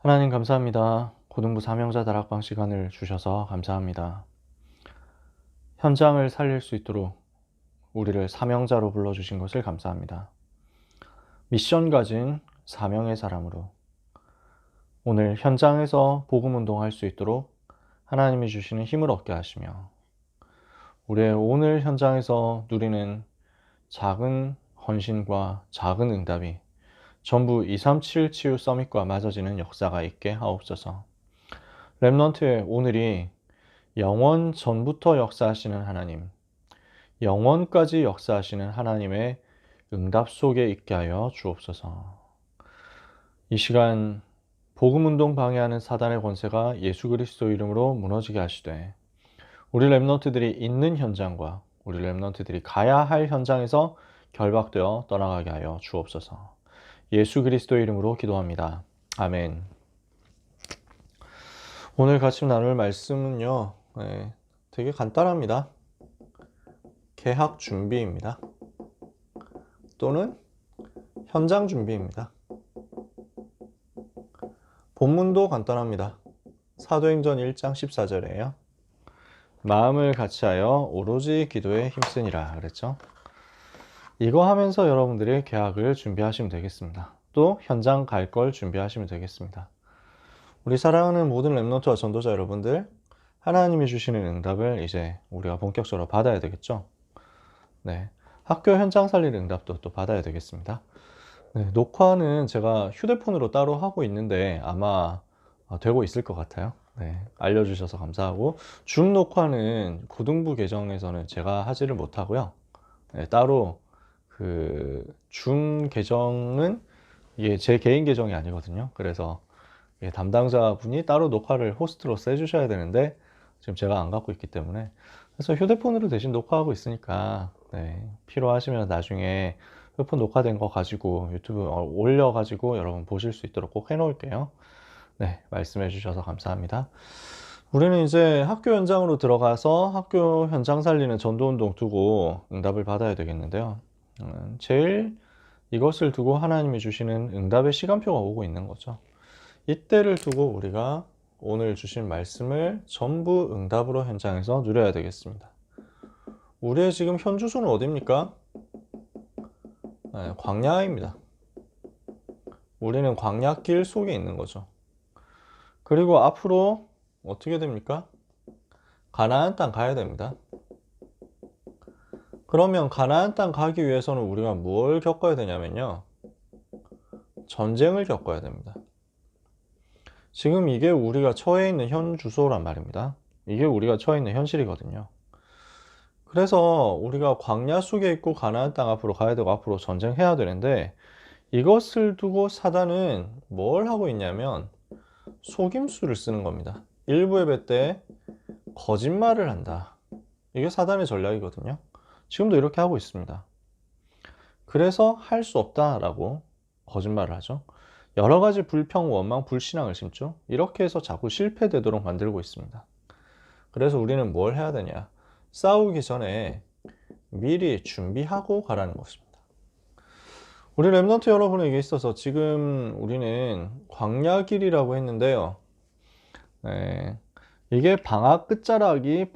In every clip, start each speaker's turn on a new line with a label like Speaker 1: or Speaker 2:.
Speaker 1: 하나님 감사합니다. 고등부 사명자 다락방 시간을 주셔서 감사합니다. 현장을 살릴 수 있도록 우리를 사명자로 불러주신 것을 감사합니다. 미션 가진 사명의 사람으로 오늘 현장에서 복음 운동할 수 있도록 하나님이 주시는 힘을 얻게 하시며 우리의 오늘 현장에서 누리는 작은 헌신과 작은 응답이 전부 237 치유 서밋과 맞아지는 역사가 있게 하옵소서. 렘넌트의 오늘이 영원 전부터 역사하시는 하나님, 영원까지 역사하시는 하나님의 응답 속에 있게 하여 주옵소서. 이 시간 복음운동 방해하는 사단의 권세가 예수 그리스도 이름으로 무너지게 하시되 우리 렘넌트들이 있는 현장과 우리 렘넌트들이 가야 할 현장에서 결박되어 떠나가게 하여 주옵소서. 예수 그리스도 이름으로 기도합니다. 아멘. 오늘 같이 나눌 말씀은요, 되게 간단합니다. 개학 준비입니다. 또는 현장 준비입니다. 본문도 간단합니다. 사도행전 1장 14절이에요. 마음을 같이하여 오로지 기도에 힘쓰니라 그랬죠. 이거 하면서 여러분들이 개학을 준비하시면 되겠습니다. 또 현장 갈 걸 준비하시면 되겠습니다. 우리 사랑하는 모든 렘넌트와 전도자 여러분들, 하나님이 주시는 응답을 이제 우리가 본격적으로 받아야 되겠죠. 네, 학교 현장 살릴 응답도 또 받아야 되겠습니다. 네, 녹화는 제가 휴대폰으로 따로 하고 있는데 아마 되고 있을 것 같아요. 네, 알려주셔서 감사하고 줌 녹화는 고등부 계정에서는 제가 하지를 못하고요. 네, 따로 그 줌 계정은 이게 제 개인 계정이 아니거든요. 그래서 담당자분이 따로 녹화를 호스트로서 해주셔야 되는데 지금 제가 안 갖고 있기 때문에 그래서 휴대폰으로 대신 녹화하고 있으니까 필요하시면 나중에 휴대폰 녹화된 거 가지고 유튜브 올려가지고 여러분 보실 수 있도록 꼭 해놓을게요. 네, 말씀해 주셔서 감사합니다. 우리는 이제 학교 현장으로 들어가서 학교 현장 살리는 전도운동 두고 응답을 받아야 되겠는데요. 제일 이것을 두고 하나님이 주시는 응답의 시간표가 오고 있는 거죠. 이때를 두고 우리가 오늘 주신 말씀을 전부 응답으로 현장에서 누려야 되겠습니다. 우리의 지금 현 주소는 어디입니까? 광야입니다. 우리는 광야길 속에 있는 거죠. 그리고 앞으로 어떻게 됩니까? 가나안 땅 가야 됩니다. 그러면 가나안 땅 가기 위해서는 우리가 뭘 겪어야 되냐면요, 전쟁을 겪어야 됩니다. 지금 이게 우리가 처해 있는 현 주소란 말입니다. 이게 우리가 처해 있는 현실이거든요. 그래서 우리가 광야 속에 있고 가나안 땅 앞으로 가야 되고 앞으로 전쟁해야 되는데 이것을 두고 사단은 뭘 하고 있냐면 속임수를 쓰는 겁니다. 일부 예배 때 거짓말을 한다. 이게 사단의 전략이거든요. 지금도 이렇게 하고 있습니다. 그래서 할 수 없다라고 거짓말을 하죠. 여러 가지 불평, 원망, 불신앙을 심죠. 이렇게 해서 자꾸 실패되도록 만들고 있습니다. 그래서 우리는 뭘 해야 되냐? 싸우기 전에 미리 준비하고 가라는 것입니다. 우리 렘넌트 여러분에게 있어서 지금 우리는 광야길이라고 했는데요. 이게 방학 끝자락이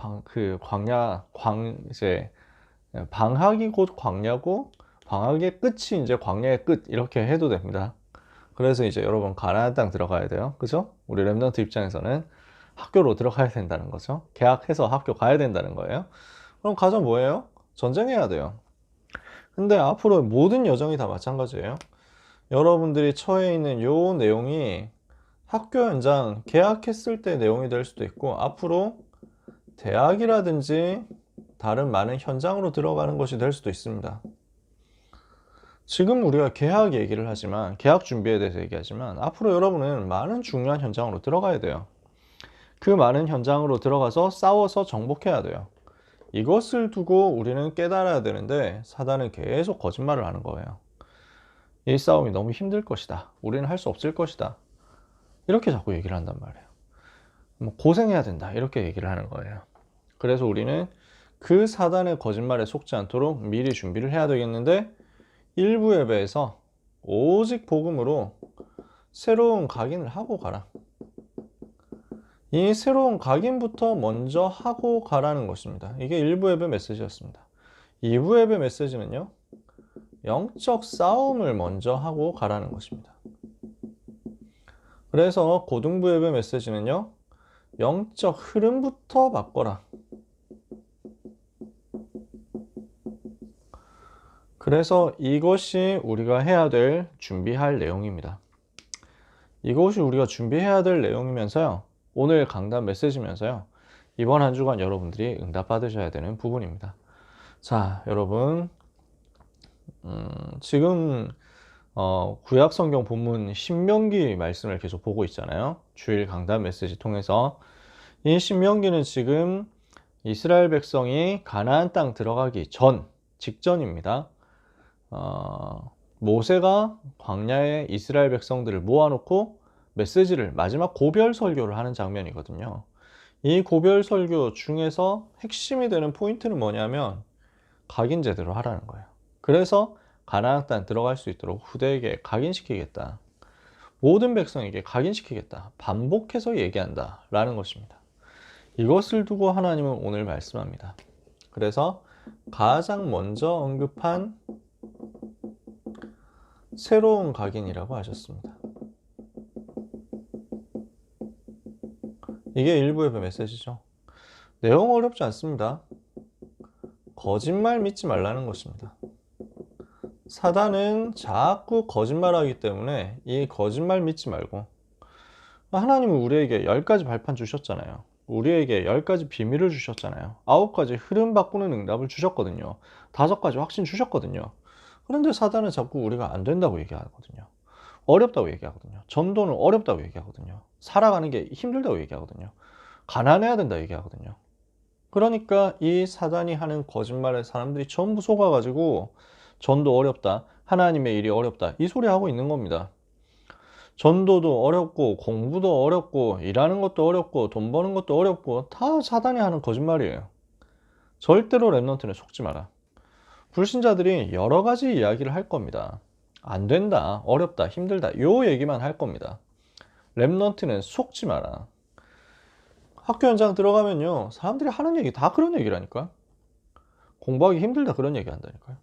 Speaker 1: 이제 방학이 곧 광야고 방학의 끝이 이제 광야의 끝 이렇게 해도 됩니다. 그래서 이제 여러분 가나안 땅 들어가야 돼요. 그죠? 우리 렘넌트 입장에서는 학교로 들어가야 된다는 거죠. 개학해서 학교 가야 된다는 거예요. 그럼 가서 뭐예요? 전쟁해야 돼요. 근데 앞으로 모든 여정이 다 마찬가지예요. 여러분들이 처해 있는 요 내용이 학교 현장 개학했을 때 내용이 될 수도 있고 앞으로 대학이라든지 다른 많은 현장으로 들어가는 것이 될 수도 있습니다. 지금 우리가 개학 얘기를 하지만 개학 준비에 대해서 얘기하지만 앞으로 여러분은 많은 중요한 현장으로 들어가야 돼요. 그 많은 현장으로 들어가서 싸워서 정복해야 돼요. 이것을 두고 우리는 깨달아야 되는데 사단은 계속 거짓말을 하는 거예요. 이 싸움이 너무 힘들 것이다. 우리는 할 수 없을 것이다. 이렇게 자꾸 얘기를 한단 말이에요. 뭐 고생해야 된다. 이렇게 얘기를 하는 거예요. 그래서 우리는 그 사단의 거짓말에 속지 않도록 미리 준비를 해야 되겠는데 일부 예배에서 오직 복음으로 새로운 각인을 하고 가라. 이 새로운 각인부터 먼저 하고 가라는 것입니다. 이게 1부 앱의 메시지였습니다. 2부 앱의 메시지는요, 영적 싸움을 먼저 하고 가라는 것입니다. 그래서 고등부 앱의 메시지는요, 영적 흐름부터 바꿔라. 그래서 이것이 우리가 해야 될, 준비할 내용입니다. 이것이 우리가 준비해야 될 내용이면서요, 오늘 강단 메시지면서요, 이번 한 주간 여러분들이 응답받으셔야 되는 부분입니다. 자, 여러분, 지금 구약 성경 본문 신명기 말씀을 계속 보고 있잖아요. 주일 강단 메시지 통해서. 이 신명기는 지금 이스라엘 백성이 가나안 땅 들어가기 직전입니다. 모세가 광야에 이스라엘 백성들을 모아놓고 메시지를, 마지막 고별 설교를 하는 장면이거든요. 이 고별 설교 중에서 핵심이 되는 포인트는 뭐냐면 각인 제대로 하라는 거예요. 그래서 가나안 땅 들어갈 수 있도록 후대에게 각인시키겠다. 모든 백성에게 각인시키겠다. 반복해서 얘기한다 라는 것입니다. 이것을 두고 하나님은 오늘 말씀합니다. 그래서 가장 먼저 언급한 새로운 각인이라고 하셨습니다. 이게 일부 앱의 메시지죠. 내용 어렵지 않습니다. 거짓말 믿지 말라는 것입니다. 사단은 자꾸 거짓말하기 때문에 이 거짓말 믿지 말고, 하나님은 우리에게 10가지 발판 주셨잖아요. 우리에게 10가지 비밀을 주셨잖아요. 9가지 흐름 바꾸는 응답을 주셨거든요. 5가지 확신 주셨거든요. 그런데 사단은 자꾸 우리가 안 된다고 얘기하거든요. 어렵다고 얘기하거든요. 전도는 어렵다고 얘기하거든요. 살아가는 게 힘들다고 얘기하거든요. 가난해야 된다 얘기하거든요. 그러니까 이 사단이 하는 거짓말에 사람들이 전부 속아가지고 전도 어렵다, 하나님의 일이 어렵다, 이 소리 하고 있는 겁니다. 전도도 어렵고 공부도 어렵고 일하는 것도 어렵고 돈 버는 것도 어렵고 다 사단이 하는 거짓말이에요. 절대로 랩넌트는 속지 마라. 불신자들이 여러 가지 이야기를 할 겁니다. 안 된다, 어렵다, 힘들다, 요 얘기만 할 겁니다. 랩넌트는 속지 마라. 학교 현장 들어가면요, 사람들이 하는 얘기 다 그런 얘기라니까요. 공부하기 힘들다 그런 얘기 한다니까요.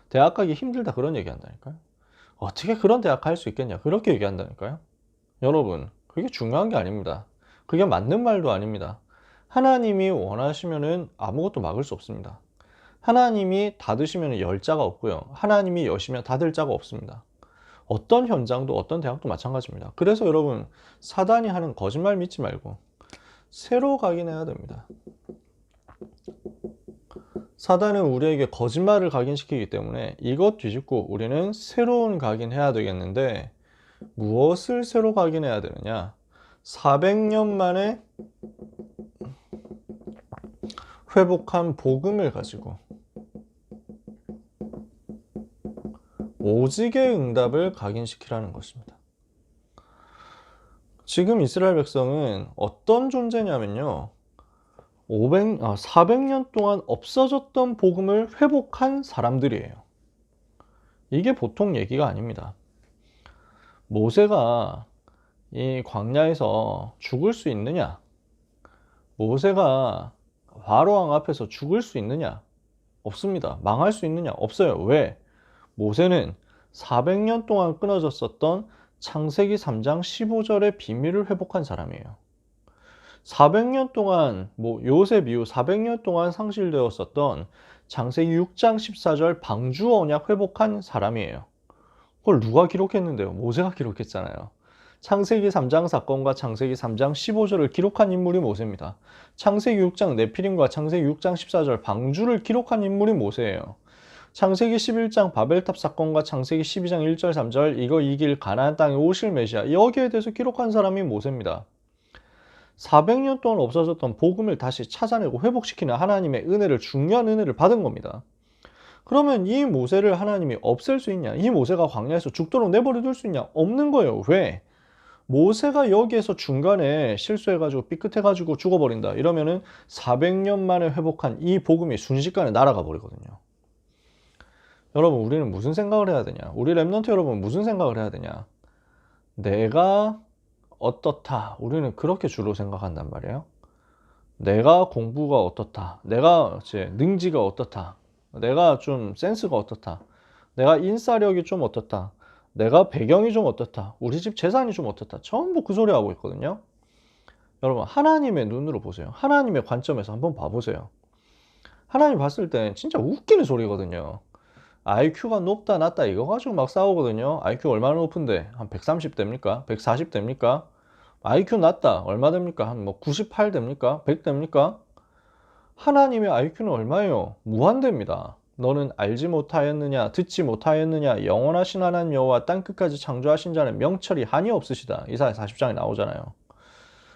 Speaker 1: 대학 가기 힘들다 그런 얘기 한다니까요. 어떻게 그런 대학 갈 수 있겠냐 그렇게 얘기한다니까요. 여러분, 그게 중요한 게 아닙니다. 그게 맞는 말도 아닙니다. 하나님이 원하시면은 아무것도 막을 수 없습니다. 하나님이 닫으시면 열 자가 없고요, 하나님이 여시면 닫을 자가 없습니다. 어떤 현장도 어떤 대학도 마찬가지입니다. 그래서 여러분, 사단이 하는 거짓말 믿지 말고 새로 각인해야 됩니다. 사단은 우리에게 거짓말을 각인시키기 때문에 이것 뒤집고 우리는 새로운 각인해야 되겠는데, 무엇을 새로 각인해야 되느냐? 400년 만에 회복한 복음을 가지고 오직의 응답을 각인시키라는 것입니다. 지금 이스라엘 백성은 어떤 존재냐면요, 400년 동안 없어졌던 복음을 회복한 사람들이에요. 이게 보통 얘기가 아닙니다. 모세가 이 광야에서 죽을 수 있느냐? 모세가 바로왕 앞에서 죽을 수 있느냐? 없습니다. 망할 수 있느냐? 없어요. 왜? 모세는 400년 동안 끊어졌었던 창세기 3장 15절의 비밀을 회복한 사람이에요. 400년 동안, 요셉 이후 400년 동안 상실되었었던 창세기 6장 14절 방주 언약 회복한 사람이에요. 그걸 누가 기록했는데요? 모세가 기록했잖아요. 창세기 3장 사건과 창세기 3장 15절을 기록한 인물이 모세입니다. 창세기 6장 네피림과 창세기 6장 14절 방주를 기록한 인물이 모세예요. 창세기 11장 바벨탑 사건과 창세기 12장 1절 3절 이거 이길 가나안 땅에 오실 메시아, 여기에 대해서 기록한 사람이 모세입니다. 400년 동안 없어졌던 복음을 다시 찾아내고 회복시키는 하나님의 은혜를, 중요한 은혜를 받은 겁니다. 그러면 이 모세를 하나님이 없앨 수 있냐? 이 모세가 광야에서 죽도록 내버려 둘 수 있냐? 없는 거예요. 왜? 모세가 여기에서 중간에 실수해가지고 삐끗해가지고 죽어버린다 이러면은 400년 만에 회복한 이 복음이 순식간에 날아가 버리거든요. 여러분, 우리는 무슨 생각을 해야 되냐? 우리 랩넌트 여러분 무슨 생각을 해야 되냐? 내가 어떻다. 우리는 그렇게 주로 생각한단 말이에요. 내가 공부가 어떻다. 내가 이제 능지가 어떻다. 내가 좀 센스가 어떻다. 내가 인싸력이 좀 어떻다. 내가 배경이 좀 어떻다. 우리 집 재산이 좀 어떻다. 전부 그 소리 하고 있거든요. 여러분, 하나님의 눈으로 보세요. 하나님의 관점에서 한번 봐보세요. 하나님 봤을 땐 진짜 웃기는 소리거든요. IQ가 높다 낮다 이거 가지고 막 싸우거든요. IQ 얼마나 높은데 한 130 됩니까? 140 됩니까? IQ 낮다 얼마 됩니까? 한 뭐 98 됩니까? 100 됩니까? 하나님의 IQ는 얼마예요? 무한대입니다. 너는 알지 못하였느냐 듣지 못하였느냐 영원하신 하나님 여호와 땅끝까지 창조하신 자는 명철이 한이 없으시다. 이사야 40장에 나오잖아요.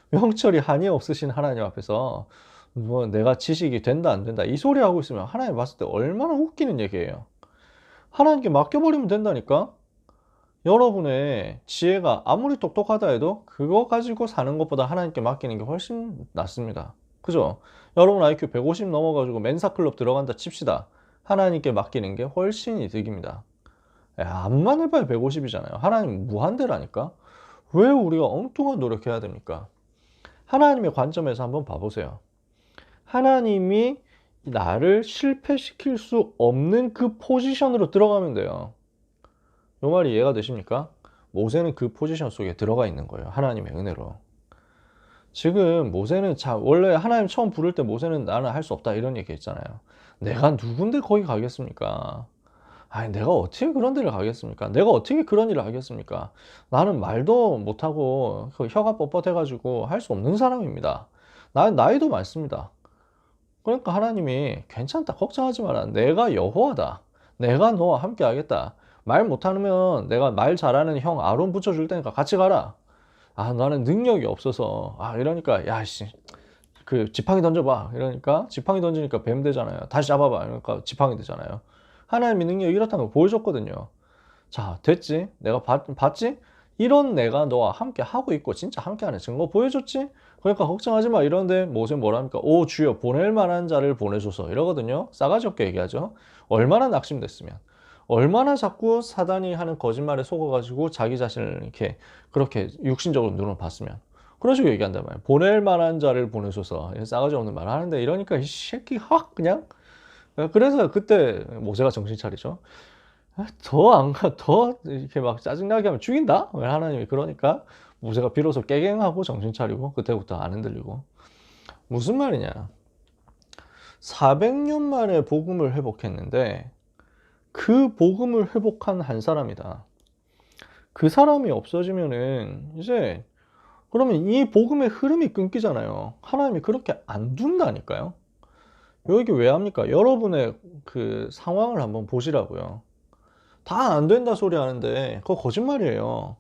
Speaker 1: 명철이 한이 없으신 하나님 앞에서 뭐 내가 지식이 된다 안 된다 이 소리 하고 있으면 하나님 봤을 때 얼마나 웃기는 얘기예요. 하나님께 맡겨버리면 된다니까. 여러분의 지혜가 아무리 똑똑하다 해도 그거 가지고 사는 것보다 하나님께 맡기는 게 훨씬 낫습니다. 그죠? 여러분 IQ 150 넘어가지고 멘사클럽 들어간다 칩시다. 하나님께 맡기는 게 훨씬 이득입니다. 암만 해봐야 150이잖아요. 하나님 무한대라니까. 왜 우리가 엉뚱한 노력해야 됩니까? 하나님의 관점에서 한번 봐보세요. 하나님이 나를 실패시킬 수 없는 그 포지션으로 들어가면 돼요. 이 말이 이해가 되십니까? 모세는 그 포지션 속에 들어가 있는 거예요. 하나님의 은혜로. 지금 모세는 원래 하나님 처음 부를 때 모세는 나는 할 수 없다 이런 얘기 했잖아요. 내가 누군데 거기 가겠습니까? 아니 내가 어떻게 그런 데를 가겠습니까? 내가 어떻게 그런 일을 하겠습니까? 나는 말도 못하고 혀가 뻣뻣해가지고 할 수 없는 사람입니다. 나이도 많습니다. 그러니까 하나님이 괜찮다 걱정하지 마라. 내가 여호와다. 내가 너와 함께 하겠다. 말 못하면 내가 말 잘하는 형 아론 붙여줄 테니까 같이 가라. 아 나는 능력이 없어서 이러니까 야씨 그 지팡이 던져봐 이러니까 지팡이 던지니까 뱀 되잖아요. 다시 잡아봐 이러니까 지팡이 되잖아요. 하나님의 능력이 이렇다는 걸 보여줬거든요. 자 됐지 내가 봤지 이런 내가 너와 함께 하고 있고 진짜 함께하는 증거 보여줬지. 그러니까 걱정하지 마 이러는데 모세 뭐랍니까? 오 주여 보낼 만한 자를 보내소서 이러거든요. 싸가지 없게 얘기하죠. 얼마나 낙심됐으면 얼마나 자꾸 사단이 하는 거짓말에 속아가지고 자기 자신을 이렇게 그렇게 육신적으로 눈을 봤으면 그런 식으로 얘기한단 말이에요. 보낼 만한 자를 보내소서 싸가지 없는 말을 하는데 이러니까 이 새끼 확 그냥 그래서 그때 모세가 정신 차리죠. 더 안 가, 더 이렇게 막 짜증나게 하면 죽인다? 하나님이 그러니까 모세가 비로소 깨갱하고 정신 차리고 그때부터 안 흔들리고. 무슨 말이냐? 400년 만에 복음을 회복했는데 그 복음을 회복한 한 사람이다. 그 사람이 없어지면은 이제 그러면 이 복음의 흐름이 끊기잖아요. 하나님이 그렇게 안 둔다니까요. 여기 왜 합니까? 여러분의 그 상황을 한번 보시라고요. 다 안 된다 소리 하는데 그거 거짓말이에요.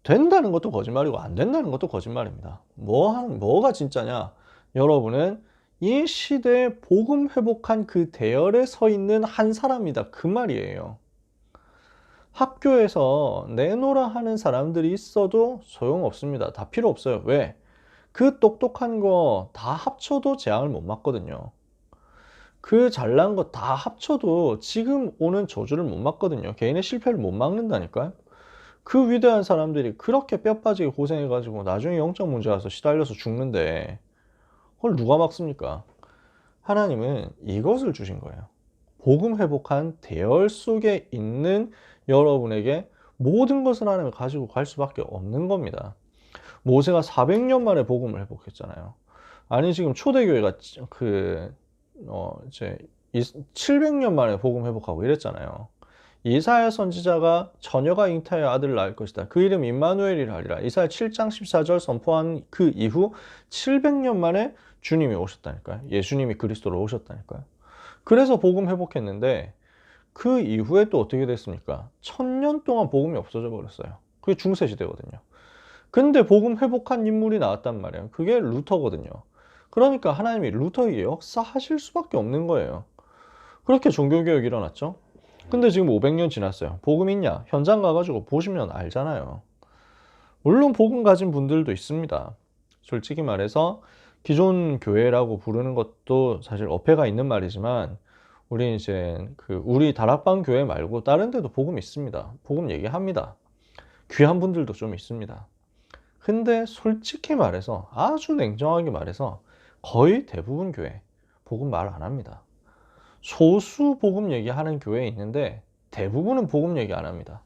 Speaker 1: 된다는 것도 거짓말이고 안 된다는 것도 거짓말입니다. 뭐가 진짜냐? 여러분은 이 시대에 복음 회복한 그 대열에 서 있는 한 사람이다. 그 말이에요. 학교에서 내노라 하는 사람들이 있어도 소용없습니다. 다 필요 없어요. 왜? 그 똑똑한 거 다 합쳐도 재앙을 못 막거든요. 그 잘난 거 다 합쳐도 지금 오는 저주를 못 막거든요. 개인의 실패를 못 막는다니까요. 그 위대한 사람들이 그렇게 뼈 빠지게 고생해가지고 나중에 영적 문제 와서 시달려서 죽는데 그걸 누가 막습니까? 하나님은 이것을 주신 거예요. 복음 회복한 대열 속에 있는 여러분에게 모든 것을 하나님이 가지고 갈 수밖에 없는 겁니다. 모세가 400년 만에 복음을 회복했잖아요. 아니 지금 초대교회가 이제 700년 만에 복음 회복하고 이랬잖아요. 이사야 선지자가 처녀가 잉타하여 아들을 낳을 것이다. 그 이름 임마누엘이라 하리라. 이사야 7장 14절 선포한 그 이후 700년 만에 주님이 오셨다니까요. 예수님이 그리스도로 오셨다니까요. 그래서 복음 회복했는데 그 이후에 또 어떻게 됐습니까? 1000년 동안 복음이 없어져 버렸어요. 그게 중세시대거든요. 근데 복음 회복한 인물이 나왔단 말이에요. 그게 루터거든요. 그러니까 하나님이 루터에게 역사하실 수밖에 없는 거예요. 그렇게 종교개혁이 일어났죠. 근데 지금 500년 지났어요. 복음 있냐? 현장 가가지고 보시면 알잖아요. 물론 복음 가진 분들도 있습니다. 솔직히 말해서 기존 교회라고 부르는 것도 사실 어폐가 있는 말이지만 우리 이제 우리 다락방 교회 말고 다른 데도 복음 있습니다. 복음 얘기합니다. 귀한 분들도 좀 있습니다. 근데 솔직히 말해서, 아주 냉정하게 말해서 거의 대부분 교회 복음 말 안 합니다. 소수 복음 얘기하는 교회 있는데 대부분은 복음 얘기 안 합니다.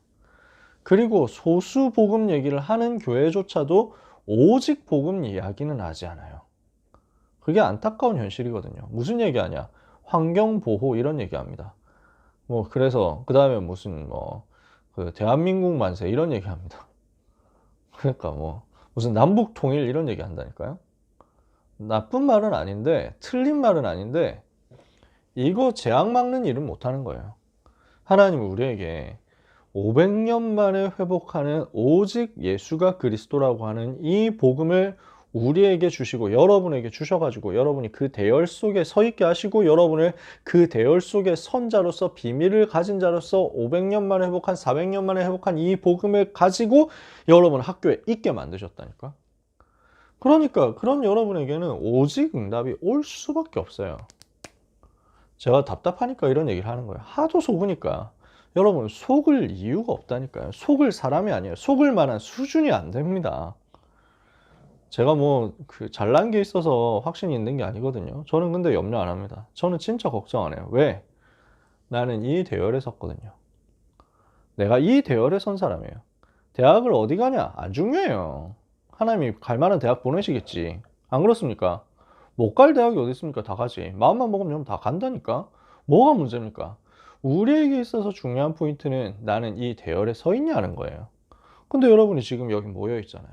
Speaker 1: 그리고 소수 복음 얘기를 하는 교회조차도 오직 복음 이야기는 하지 않아요. 그게 안타까운 현실이거든요. 무슨 얘기하냐? 환경보호 이런 얘기합니다. 뭐 그래서 그 다음에 무슨 그 대한민국 만세 이런 얘기합니다. 그러니까 뭐 무슨 남북 통일 이런 얘기 한다니까요. 나쁜 말은 아닌데, 틀린 말은 아닌데, 이거 재앙 막는 일은 못하는 거예요. 하나님은 우리에게 500년 만에 회복하는 오직 예수가 그리스도라고 하는 이 복음을 우리에게 주시고 여러분에게 주셔가지고 여러분이 그 대열 속에 서 있게 하시고 여러분을 그 대열 속에 선 자로서 비밀을 가진 자로서 500년 만에 회복한 400년 만에 회복한 이 복음을 가지고 여러분 학교에 있게 만드셨다니까. 그러니까 그런 여러분에게는 오직 응답이 올 수밖에 없어요. 제가 답답하니까 이런 얘기를 하는 거예요. 하도 속으니까. 여러분 속을 이유가 없다니까요. 속을 사람이 아니에요. 속을 만한 수준이 안 됩니다. 제가 뭐 그 잘난 게 있어서 확신이 있는 게 아니거든요. 저는 근데 염려 안 합니다. 저는 진짜 걱정 안 해요. 왜? 나는 이 대열에 섰거든요. 내가 이 대열에 선 사람이에요. 대학을 어디 가냐? 안 중요해요. 하나님이 갈 만한 대학 보내시겠지. 안 그렇습니까? 못 갈 대학이 어디 있습니까? 다 가지. 마음만 먹으면 다 간다니까. 뭐가 문제입니까? 우리에게 있어서 중요한 포인트는 나는 이 대열에 서 있냐는 거예요. 근데 여러분이 지금 여기 모여 있잖아요.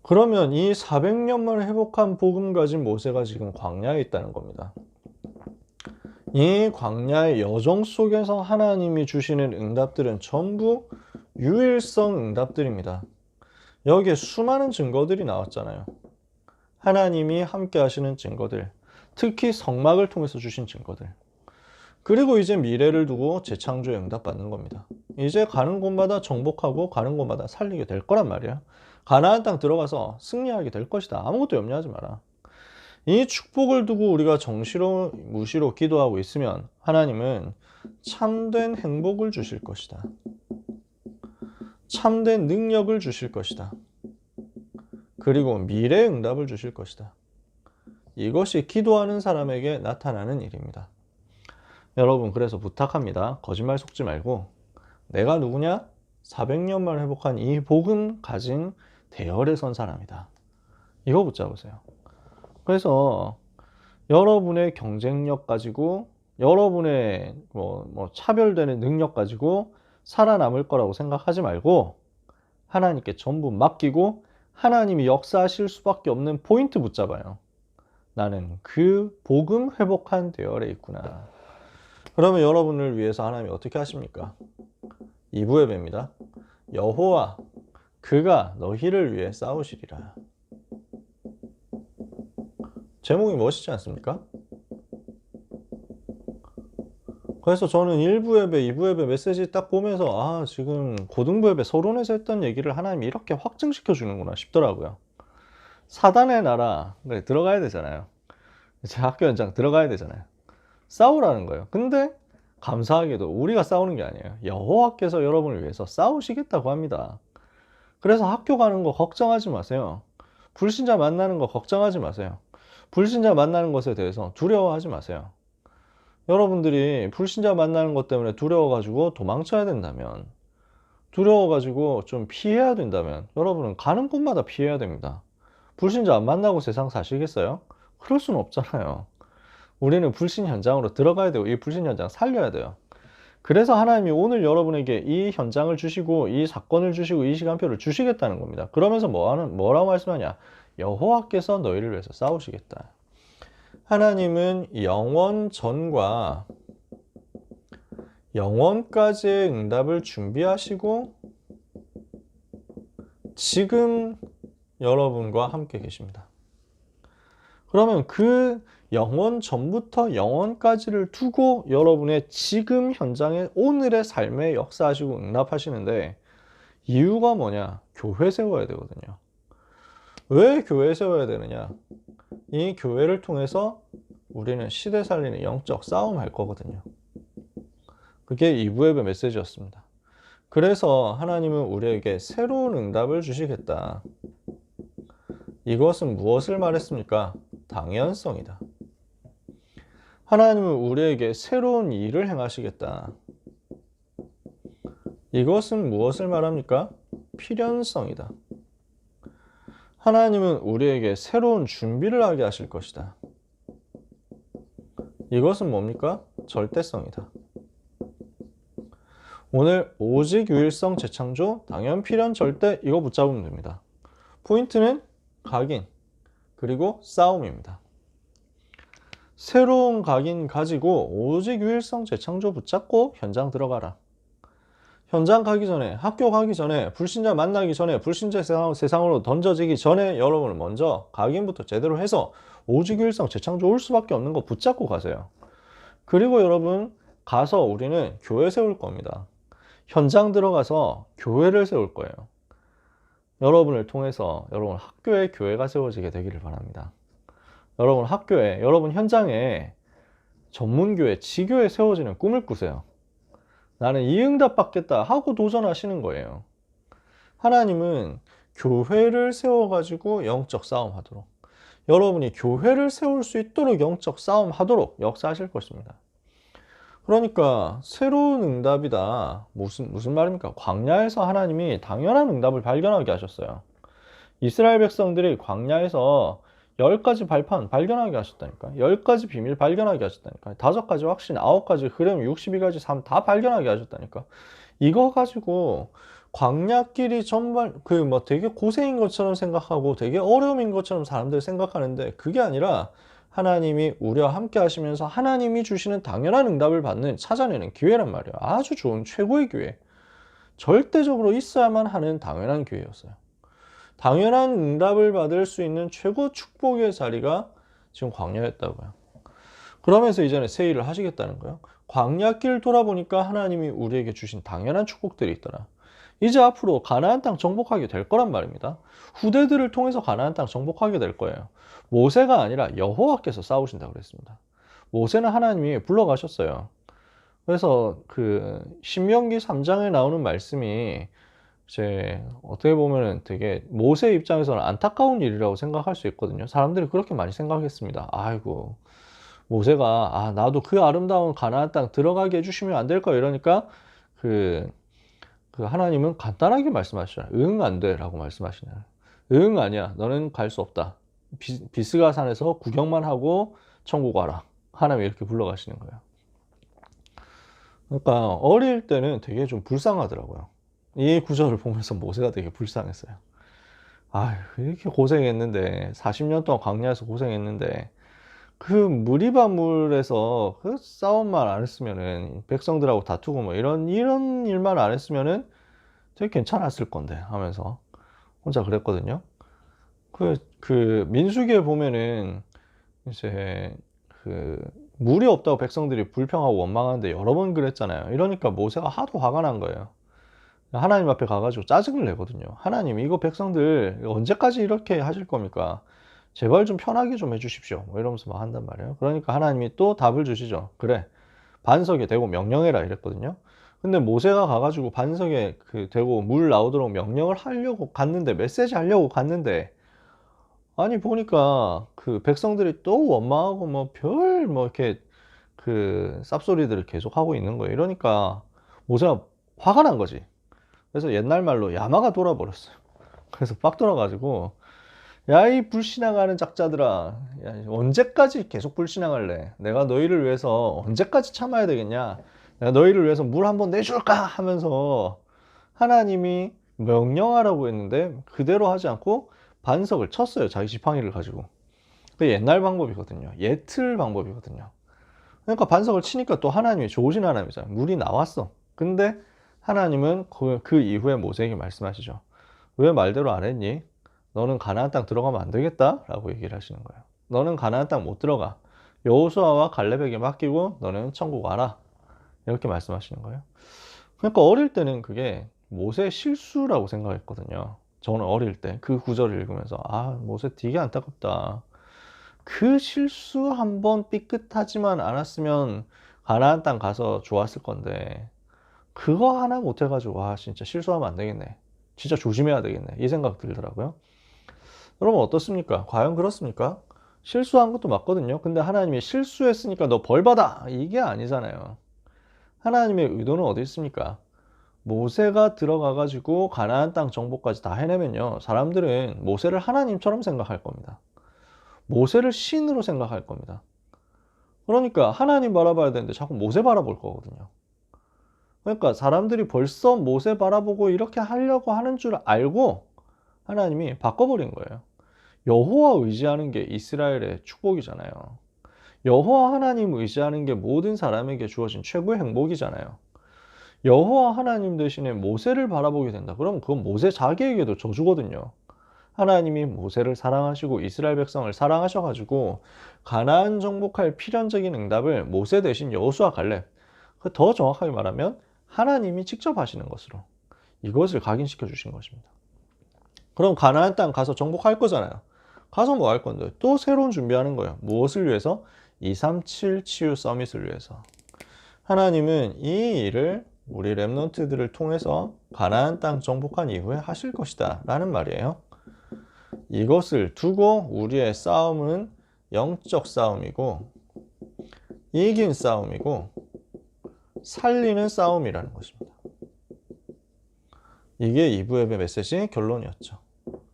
Speaker 1: 그러면 이 400년 만에 회복한 복음 가진 모세가 지금 광야에 있다는 겁니다. 이 광야의 여정 속에서 하나님이 주시는 응답들은 전부 유일성 응답들입니다. 여기에 수많은 증거들이 나왔잖아요. 하나님이 함께 하시는 증거들, 특히 성막을 통해서 주신 증거들. 그리고 이제 미래를 두고 재창조에 응답받는 겁니다. 이제 가는 곳마다 정복하고 가는 곳마다 살리게 될 거란 말이야. 가나안 땅 들어가서 승리하게 될 것이다. 아무것도 염려하지 마라. 이 축복을 두고 우리가 정시로 무시로 기도하고 있으면 하나님은 참된 행복을 주실 것이다. 참된 능력을 주실 것이다. 그리고 미래의 응답을 주실 것이다. 이것이 기도하는 사람에게 나타나는 일입니다. 여러분 그래서 부탁합니다. 거짓말 속지 말고 내가 누구냐? 400년 만에 회복한 이 복음 가진 대열에 선 사람이다. 이거 붙잡으세요. 그래서 여러분의 경쟁력 가지고 여러분의 차별되는 능력 가지고 살아남을 거라고 생각하지 말고 하나님께 전부 맡기고 하나님이 역사하실 수밖에 없는 포인트 붙잡아요. 나는 그 복음 회복한 대열에 있구나. 그러면 여러분을 위해서 하나님이 어떻게 하십니까? 2부 예배입니다. 여호와 그가 너희를 위해 싸우시리라. 제목이 멋있지 않습니까? 그래서 저는 1부 예배, 2부 예배 메시지 딱 보면서 지금 고등부 예배 서론에서 했던 얘기를 하나님이 이렇게 확증시켜 주는구나 싶더라고요. 사단의 나라 들어가야 되잖아요. 제 학교 현장 들어가야 되잖아요. 싸우라는 거예요. 근데 감사하게도 우리가 싸우는 게 아니에요. 여호와께서 여러분을 위해서 싸우시겠다고 합니다. 그래서 학교 가는 거 걱정하지 마세요. 불신자 만나는 거 걱정하지 마세요. 불신자 만나는 것에 대해서 두려워하지 마세요. 여러분들이 불신자 만나는 것 때문에 두려워가지고 도망쳐야 된다면, 두려워가지고 좀 피해야 된다면 여러분은 가는 곳마다 피해야 됩니다. 불신자 안 만나고 세상 사시겠어요? 그럴 수는 없잖아요. 우리는 불신 현장으로 들어가야 되고 이 불신 현장 살려야 돼요. 그래서 하나님이 오늘 여러분에게 이 현장을 주시고 이 사건을 주시고 이 시간표를 주시겠다는 겁니다. 그러면서 뭐라고 말씀하냐? 여호와께서 너희를 위해서 싸우시겠다. 하나님은 영원 전과 영원까지의 응답을 준비하시고 지금 여러분과 함께 계십니다. 그러면 그 영원 전부터 영원까지를 두고 여러분의 지금 현장에 오늘의 삶에 역사하시고 응답하시는데 이유가 뭐냐? 교회 세워야 되거든요. 왜 교회 세워야 되느냐? 이 교회를 통해서 우리는 시대 살리는 영적 싸움 할 거거든요. 그게 2부 예배 메시지였습니다. 그래서 하나님은 우리에게 새로운 응답을 주시겠다. 이것은 무엇을 말했습니까? 당연성이다. 하나님은 우리에게 새로운 일을 행하시겠다. 이것은 무엇을 말합니까? 필연성이다. 하나님은 우리에게 새로운 준비를 하게 하실 것이다. 이것은 뭡니까? 절대성이다. 오늘 오직 유일성 재창조 당연 필연 절대 이거 붙잡으면 됩니다. 포인트는 각인 그리고 싸움입니다. 새로운 각인 가지고 오직 유일성 재창조 붙잡고 현장 들어가라. 현장 가기 전에, 학교 가기 전에, 불신자 만나기 전에, 불신자 세상으로 던져지기 전에 여러분은 먼저 각인부터 제대로 해서 오직 유일성 재창조 올 수밖에 없는 거 붙잡고 가세요. 그리고 여러분 가서 우리는 교회 세울 겁니다. 현장 들어가서 교회를 세울 거예요. 여러분을 통해서 여러분 학교에 교회가 세워지게 되기를 바랍니다. 여러분 학교에, 여러분 현장에 전문교회, 지교회 세워지는 꿈을 꾸세요. 나는 이 응답 받겠다 하고 도전하시는 거예요. 하나님은 교회를 세워가지고 영적 싸움하도록, 여러분이 교회를 세울 수 있도록 영적 싸움하도록 역사하실 것입니다. 그러니까 새로운 응답이다. 무슨 말입니까? 광야에서 하나님이 당연한 응답을 발견하게 하셨어요. 이스라엘 백성들이 광야에서 10가지 발판 발견하게 하셨다니까. 10가지 비밀 발견하게 하셨다니까. 5가지 확신, 9가지 흐름, 62가지 삶 다 발견하게 하셨다니까. 이거 가지고 광야길이 정말 되게 고생인 것처럼 생각하고 되게 어려움인 것처럼 사람들이 생각하는데 그게 아니라 하나님이 우리와 함께 하시면서 하나님이 주시는 당연한 응답을 찾아내는 기회란 말이에요. 아주 좋은 최고의 기회. 절대적으로 있어야만 하는 당연한 기회였어요. 당연한 응답을 받을 수 있는 최고 축복의 자리가 지금 광야였다고요. 그러면서 이전에 새 일을 하시겠다는 거예요. 광야길 돌아보니까 하나님이 우리에게 주신 당연한 축복들이 있더라. 이제 앞으로 가나안 땅 정복하게 될 거란 말입니다. 후대들을 통해서 가나안 땅 정복하게 될 거예요. 모세가 아니라 여호와께서 싸우신다고 그랬습니다. 모세는 하나님이 불러가셨어요. 그래서 신명기 3장에 나오는 말씀이 이제 어떻게 보면은 되게 모세 입장에서는 안타까운 일이라고 생각할 수 있거든요. 사람들이 그렇게 많이 생각했습니다. 아이고, 모세가 나도 그 아름다운 가나안 땅 들어가게 해주시면 안 될까 이러니까 하나님은 간단하게 말씀하시잖아요. 응, 안 돼 라고 말씀하시나요. 응, 아니야. 너는 갈 수 없다. 비스가 산에서 구경만 하고 천국 와라. 하나님이 이렇게 불러가시는 거예요. 그러니까 어릴 때는 되게 좀 불쌍하더라고요. 이 구절을 보면서 모세가 되게 불쌍했어요. 아휴, 이렇게 고생했는데 40년 동안 광야에서 고생했는데 그 무리바물에서 그 싸움만 안 했으면은 백성들하고 다투고 뭐 이런 일만 안 했으면은 되게 괜찮았을 건데 하면서 혼자 그랬거든요. 민수기에 보면은 이제 물이 없다고 백성들이 불평하고 원망하는데 여러 번 그랬잖아요. 이러니까 모세가 하도 화가 난 거예요. 하나님 앞에 가가지고 짜증을 내거든요. 하나님, 이거 백성들 언제까지 이렇게 하실 겁니까? 제발 좀 편하게 좀 해주십시오. 뭐 이러면서 막 한단 말이에요. 그러니까 하나님이 또 답을 주시죠. 그래, 반석에 대고 명령해라 이랬거든요. 근데 모세가 가가지고 반석에 대고 물 나오도록 명령을 하려고 갔는데, 메시지 하려고 갔는데, 아니 보니까 백성들이 또 원망하고 이렇게 쌉소리들을 계속 하고 있는 거예요. 이러니까 모세가 화가 난 거지. 그래서 옛날 말로 야마가 돌아버렸어요. 그래서 빡 돌아가지고, 야, 이 불신앙하는 짝자들아, 야, 언제까지 계속 불신앙할래? 내가 너희를 위해서 언제까지 참아야 되겠냐? 내가 너희를 위해서 물 한번 내줄까? 하면서 하나님이 명령하라고 했는데 그대로 하지 않고 반석을 쳤어요. 자기 지팡이를 가지고. 그 옛날 방법이거든요. 옛틀 방법이거든요. 그러니까 반석을 치니까 또 하나님이 좋으신 하나님이잖아요. 물이 나왔어. 근데 하나님은 그 이후에 모세에게 말씀하시죠. 왜 말대로 안 했니? 너는 가나안 땅 들어가면 안 되겠다 라고 얘기를 하시는 거예요. 너는 가나안 땅 못 들어가. 여호수아와 갈렙에게 맡기고 너는 천국 와라. 이렇게 말씀하시는 거예요. 그러니까 어릴 때는 그게 모세의 실수라고 생각했거든요. 저는 어릴 때 그 구절을 읽으면서 모세 되게 안타깝다. 그 실수 한번 삐끗하지만 않았으면 가나안 땅 가서 좋았을 건데 그거 하나 못해가지고 진짜 실수하면 안 되겠네, 진짜 조심해야 되겠네, 이 생각 들더라고요. 여러분 어떻습니까? 과연 그렇습니까? 실수한 것도 맞거든요. 근데 하나님이 실수했으니까 너 벌 받아, 이게 아니잖아요. 하나님의 의도는 어디 있습니까? 모세가 들어가가지고 가나안 땅 정복까지 다 해내면요, 사람들은 모세를 하나님처럼 생각할 겁니다. 모세를 신으로 생각할 겁니다. 그러니까 하나님 바라봐야 되는데 자꾸 모세 바라볼 거거든요. 그러니까 사람들이 벌써 모세 바라보고 이렇게 하려고 하는 줄 알고 하나님이 바꿔버린 거예요. 여호와 의지하는 게 이스라엘의 축복이잖아요. 여호와 하나님 의지하는 게 모든 사람에게 주어진 최고의 행복이잖아요. 여호와 하나님 대신에 모세를 바라보게 된다. 그럼 그건 모세 자기에게도 저주거든요. 하나님이 모세를 사랑하시고 이스라엘 백성을 사랑하셔가지고 가나안 정복할 필연적인 응답을 모세 대신 여호수아 갈렙, 더 정확하게 말하면 하나님이 직접 하시는 것으로 이것을 각인시켜 주신 것입니다. 그럼 가나안 땅 가서 정복할 거잖아요. 가서 뭐 할 건데? 또 새로운 준비하는 거예요. 무엇을 위해서? 237 치유 서밋을 위해서. 하나님은 이 일을 우리 렘넌트들을 통해서 가나안 땅 정복한 이후에 하실 것이다 라는 말이에요. 이것을 두고 우리의 싸움은 영적 싸움이고 이긴 싸움이고 살리는 싸움이라는 것입니다. 이게 2부 예배 메시지 결론이었죠.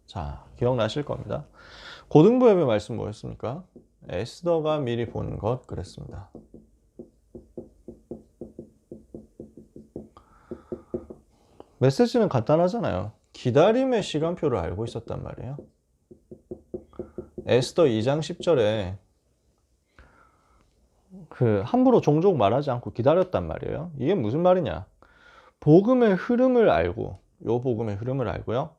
Speaker 1: 자, 기억나실 겁니다. 고등부 예배 말씀 뭐였습니까? 에스더가 미리 본 것 그랬습니다. 메시지는 간단하잖아요. 기다림의 시간표를 알고 있었단 말이에요. 에스더 2장 10절에 함부로 종종 말하지 않고 기다렸단 말이에요. 이게 무슨 말이냐? 복음의 흐름을 알고, 요 복음의 흐름을 알고요,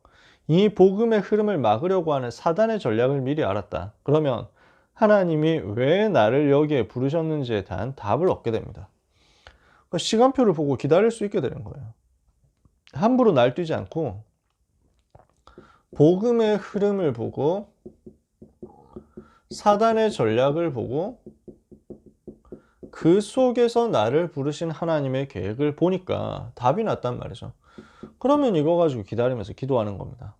Speaker 1: 이 복음의 흐름을 막으려고 하는 사단의 전략을 미리 알았다. 그러면 하나님이 왜 나를 여기에 부르셨는지에 대한 답을 얻게 됩니다. 그러니까 시간표를 보고 기다릴 수 있게 되는 거예요. 함부로 날뛰지 않고 복음의 흐름을 보고 사단의 전략을 보고 그 속에서 나를 부르신 하나님의 계획을 보니까 답이 났단 말이죠. 그러면 이거 가지고 기다리면서 기도하는 겁니다.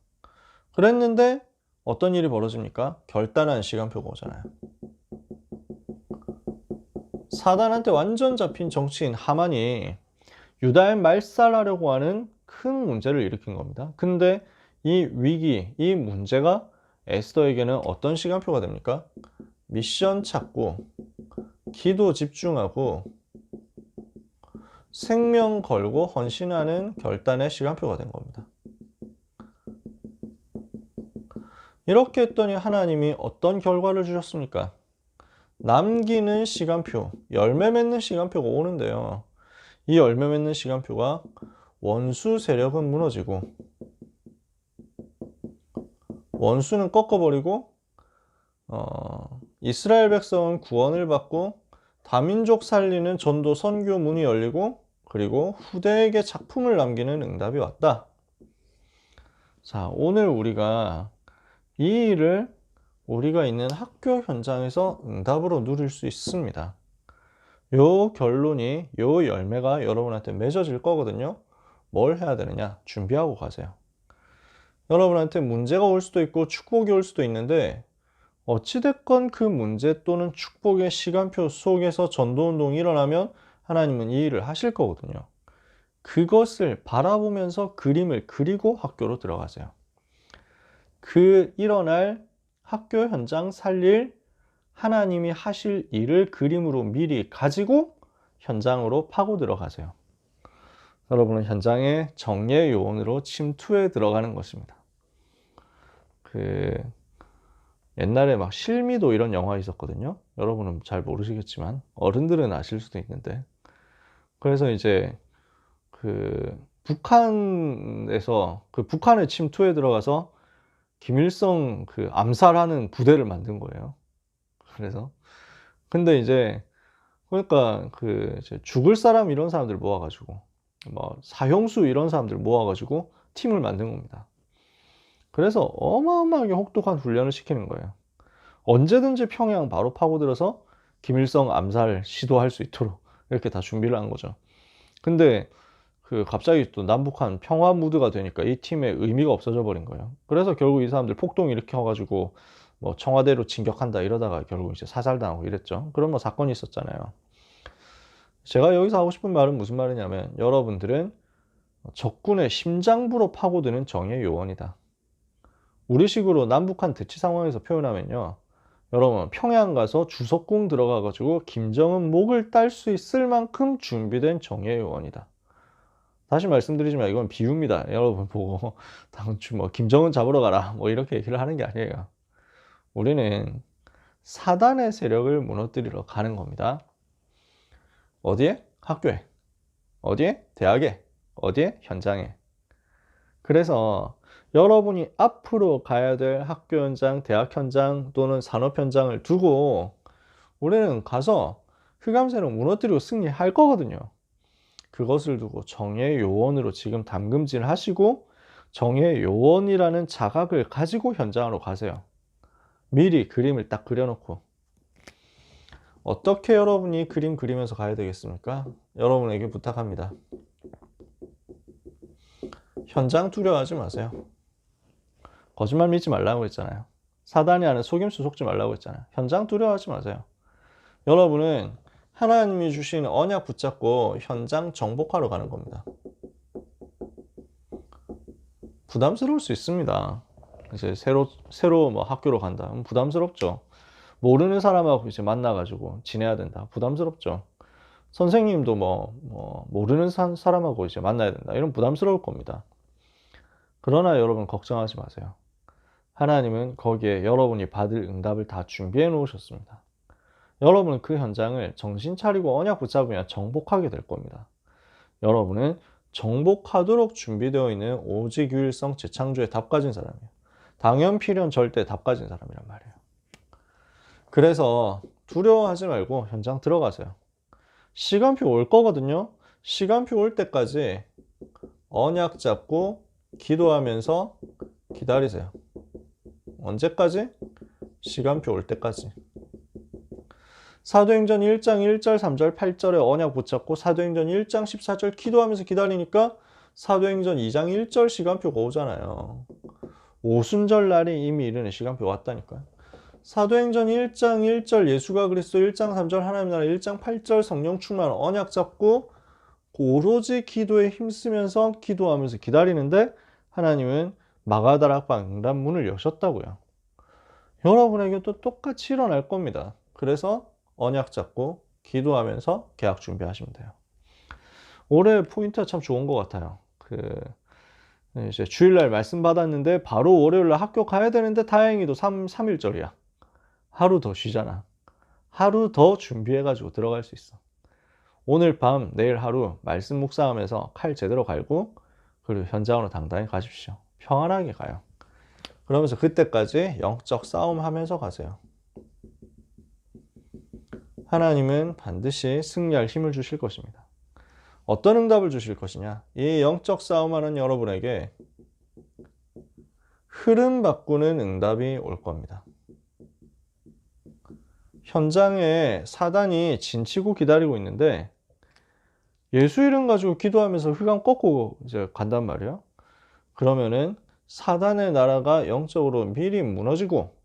Speaker 1: 그랬는데 어떤 일이 벌어집니까? 결단한 시간표가 오잖아요. 사단한테 완전 잡힌 정치인 하만이 유다에 말살하려고 하는 큰 문제를 일으킨 겁니다. 근데 이 위기, 이 문제가 에스더에게는 어떤 시간표가 됩니까? 미션 찾고 기도 집중하고 생명 걸고 헌신하는 결단의 시간표가 된 겁니다. 이렇게 했더니 하나님이 어떤 결과를 주셨습니까? 남기는 시간표, 열매 맺는 시간표가 오는데요. 이 열매 맺는 시간표가 원수 세력은 무너지고 원수는 꺾어버리고 이스라엘 백성은 구원을 받고 다민족 살리는 전도 선교 문이 열리고 그리고 후대에게 작품을 남기는 응답이 왔다. 자, 오늘 우리가 이 일을 우리가 있는 학교 현장에서 응답으로 누릴 수 있습니다. 요 결론이, 요 열매가 여러분한테 맺어질 거거든요. 뭘 해야 되느냐? 준비하고 가세요. 여러분한테 문제가 올 수도 있고 축복이 올 수도 있는데 어찌됐건 그 문제 또는 축복의 시간표 속에서 전도운동이 일어나면 하나님은 이 일을 하실 거거든요. 그것을 바라보면서 그림을 그리고 학교로 들어가세요. 그 일어날 학교 현장 살릴 하나님이 하실 일을 그림으로 미리 가지고 현장으로 파고 들어가세요. 여러분은 현장의 정예 요원으로 침투해 들어가는 것입니다. 옛날에 막 실미도 이런 영화 있었거든요. 여러분은 잘 모르시겠지만 어른들은 아실 수도 있는데, 그래서 이제 북한에서 북한에 침투해 들어가서 김일성 암살하는 부대를 만든 거예요. 그래서 근데 이제 그러니까 이제 죽을 사람 이런 사람들 모아가지고 뭐 사형수 이런 사람들 모아가지고 팀을 만든 겁니다. 그래서 어마어마하게 혹독한 훈련을 시키는 거예요. 언제든지 평양 바로 파고들어서 김일성 암살 시도할 수 있도록 이렇게 다 준비를 한 거죠. 근데 갑자기 또 남북한 평화 무드가 되니까 이 팀의 의미가 없어져 버린 거예요. 그래서 결국 이 사람들 폭동 일으켜가지고 뭐 청와대로 진격한다 이러다가 결국 이제 사살당하고 이랬죠. 그런 뭐 사건이 있었잖아요. 제가 여기서 하고 싶은 말은 무슨 말이냐면, 여러분들은 적군의 심장부로 파고드는 정의의 요원이다. 우리식으로 남북한 대치 상황에서 표현하면요, 여러분 평양 가서 주석궁 들어가가지고 김정은 목을 딸 수 있을 만큼 준비된 정의의 요원이다. 다시 말씀드리지만 이건 비유입니다. 여러분 보고 당초 뭐 김정은 잡으러 가라 뭐 이렇게 얘기를 하는 게 아니에요. 우리는 사단의 세력을 무너뜨리러 가는 겁니다. 어디에? 학교에. 어디에? 대학에. 어디에? 현장에. 그래서 여러분이 앞으로 가야 될 학교 현장, 대학 현장 또는 산업 현장을 두고 우리는 가서 흑암세력 무너뜨리고 승리할 거거든요. 그것을 두고 정의의 요원으로 지금 담금질 하시고 정의의 요원이라는 자각을 가지고 현장으로 가세요. 미리 그림을 딱 그려놓고. 어떻게 여러분이 그림 그리면서 가야 되겠습니까? 여러분에게 부탁합니다. 현장 두려워하지 마세요. 거짓말 믿지 말라고 했잖아요. 사단이 하는 속임수 속지 말라고 했잖아요. 현장 두려워하지 마세요. 여러분은 하나님이 주신 언약 붙잡고 현장 정복하러 가는 겁니다. 부담스러울 수 있습니다. 이제 새로 뭐 학교로 간다. 부담스럽죠. 모르는 사람하고 이제 만나가지고 지내야 된다. 부담스럽죠. 선생님도 모르는 사람하고 이제 만나야 된다. 이런 부담스러울 겁니다. 그러나 여러분 걱정하지 마세요. 하나님은 거기에 여러분이 받을 응답을 다 준비해 놓으셨습니다. 여러분은 그 현장을 정신 차리고 언약 붙잡으면 정복하게 될 겁니다. 여러분은 정복하도록 준비되어 있는 오직 유일성 재창조에 답 가진 사람이에요. 당연 필연 절대 답 가진 사람이란 말이에요. 그래서 두려워하지 말고 현장 들어가세요. 시간표 올 거거든요. 시간표 올 때까지 언약 잡고 기도하면서 기다리세요. 언제까지? 시간표 올 때까지. 사도행전 1장 1절 3절 8절에 언약 붙잡고 사도행전 1장 14절 기도하면서 기다리니까 사도행전 2장 1절 시간표가 오잖아요. 오순절 날이 이미 이르는 시간표 왔다니까요. 사도행전 1장 1절 예수가 그리스도 1장 3절 하나님 나라 1장 8절 성령 충만 언약 잡고 오로지 기도에 힘쓰면서 기도하면서 기다리는데 하나님은 마가다락방 응답 문을 여셨다고요. 여러분에게도 똑같이 일어날 겁니다. 그래서 언약 잡고 기도하면서 계약 준비하시면 돼요. 올해 포인트가 참 좋은 것 같아요. 이제 주일날 말씀 받았는데 바로 월요일날 학교 가야 되는데 다행히도 3일절이야. 하루 더 쉬잖아. 하루 더 준비해가지고 들어갈 수 있어. 오늘 밤 내일 하루 말씀 묵상하면서 칼 제대로 갈고 그리고 현장으로 당당히 가십시오. 평안하게 가요. 그러면서 그때까지 영적 싸움하면서 가세요. 하나님은 반드시 승리할 힘을 주실 것입니다. 어떤 응답을 주실 것이냐? 이 영적 싸움하는 여러분에게 흐름 바꾸는 응답이 올 겁니다. 현장에 사단이 진치고 기다리고 있는데 예수 이름 가지고 기도하면서 흑암 꺾고 이제 간단 말이에요. 그러면은 사단의 나라가 영적으로 미리 무너지고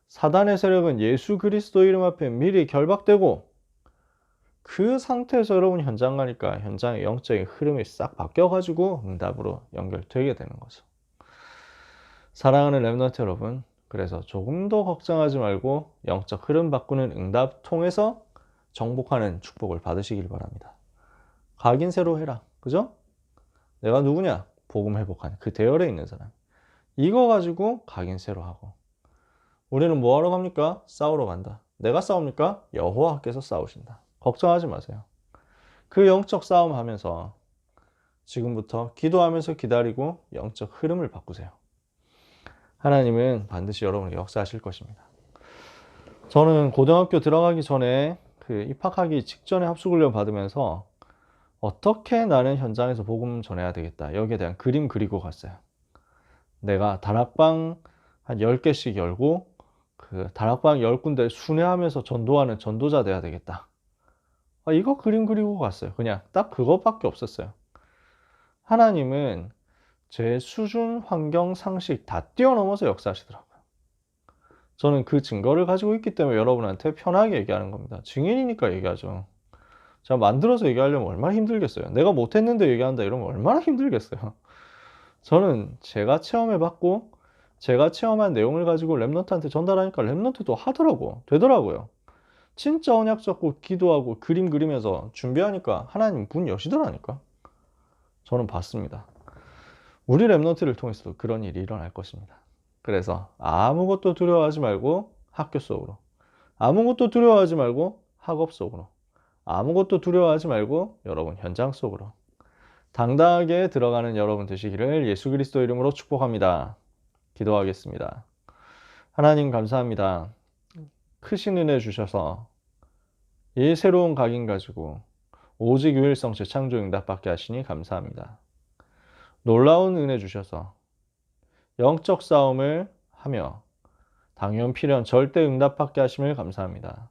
Speaker 1: 사단의 세력은 예수 그리스도 이름 앞에 미리 결박되고 그 상태에서 여러분 현장 가니까 현장의 영적인 흐름이 싹 바뀌어가지고 응답으로 연결되게 되는 거죠. 사랑하는 렘넌트 여러분, 그래서 조금 더 걱정하지 말고 영적 흐름 바꾸는 응답 통해서 정복하는 축복을 받으시길 바랍니다. 각인세로 해라. 그죠? 내가 누구냐? 복음 회복한 그 대열에 있는 사람. 이거 가지고 각인세로 하고. 우리는 뭐 하러 갑니까? 싸우러 간다. 내가 싸웁니까? 여호와께서 싸우신다. 걱정하지 마세요. 그 영적 싸움 하면서 지금부터 기도하면서 기다리고 영적 흐름을 바꾸세요. 하나님은 반드시 여러분에게 역사하실 것입니다. 저는 고등학교 들어가기 전에 입학하기 직전에 합숙훈련 받으면서 어떻게 나는 현장에서 복음 전해야 되겠다. 여기에 대한 그림 그리고 갔어요. 내가 다락방 한 10개씩 열고 다락방 10군데 순회하면서 전도하는 전도자 돼야 되겠다. 이거 그림 그리고 갔어요. 그냥 딱 그것밖에 없었어요. 하나님은 제 수준, 환경, 상식 다 뛰어넘어서 역사하시더라고요. 저는 그 증거를 가지고 있기 때문에 여러분한테 편하게 얘기하는 겁니다. 증인이니까 얘기하죠. 제가 만들어서 얘기하려면 얼마나 힘들겠어요. 내가 못했는데 얘기한다 이러면 얼마나 힘들겠어요. 저는 제가 체험해봤고 제가 체험한 내용을 가지고 랩런트한테 전달하니까 랩런트도 하더라고. 되더라고요. 진짜 언약 잡고 기도하고 그림 그리면서 준비하니까 하나님 문 여시더라니까. 저는 봤습니다. 우리 랩런트를 통해서도 그런 일이 일어날 것입니다. 그래서 아무것도 두려워하지 말고 학교 속으로, 아무것도 두려워하지 말고 학업 속으로, 아무것도 두려워하지 말고 여러분 현장 속으로 당당하게 들어가는 여러분 되시기를 예수 그리스도 이름으로 축복합니다. 기도하겠습니다. 하나님 감사합니다. 크신 은혜 주셔서 이 새로운 각인 가지고 오직 유일성 재창조 응답받게 하시니 감사합니다. 놀라운 은혜 주셔서 영적 싸움을 하며 당연 필연 절대 응답받게 하심을 감사합니다.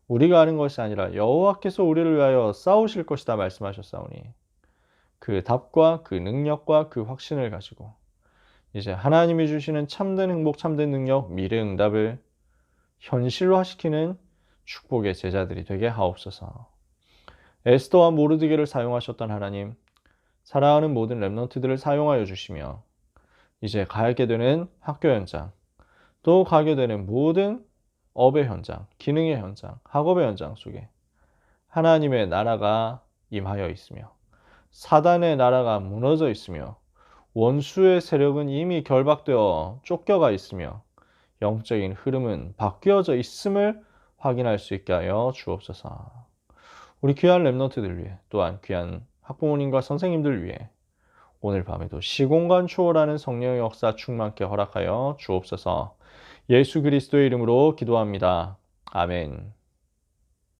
Speaker 1: 우리가 아는 것이 아니라 여호와께서 우리를 위하여 싸우실 것이다 말씀하셨사오니 그 답과 그 능력과 그 확신을 가지고 이제 하나님이 주시는 참된 행복, 참된 능력, 미래 응답을 현실화시키는 축복의 제자들이 되게 하옵소서. 에스더와 모르드게를 사용하셨던 하나님, 사랑하는 모든 랩런트들을 사용하여 주시며 이제 가게 되는 학교 현장, 또 가게 되는 모든 업의 현장, 기능의 현장, 학업의 현장 속에 하나님의 나라가 임하여 있으며 사단의 나라가 무너져 있으며 원수의 세력은 이미 결박되어 쫓겨가 있으며 영적인 흐름은 바뀌어져 있음을 확인할 수 있게 하여 주옵소서. 우리 귀한 랩런트들 위해 또한 귀한 학부모님과 선생님들 위해 오늘 밤에도 시공간 초월하는 성령의 역사 충만케 허락하여 주옵소서. 예수 그리스도의 이름으로 기도합니다. 아멘.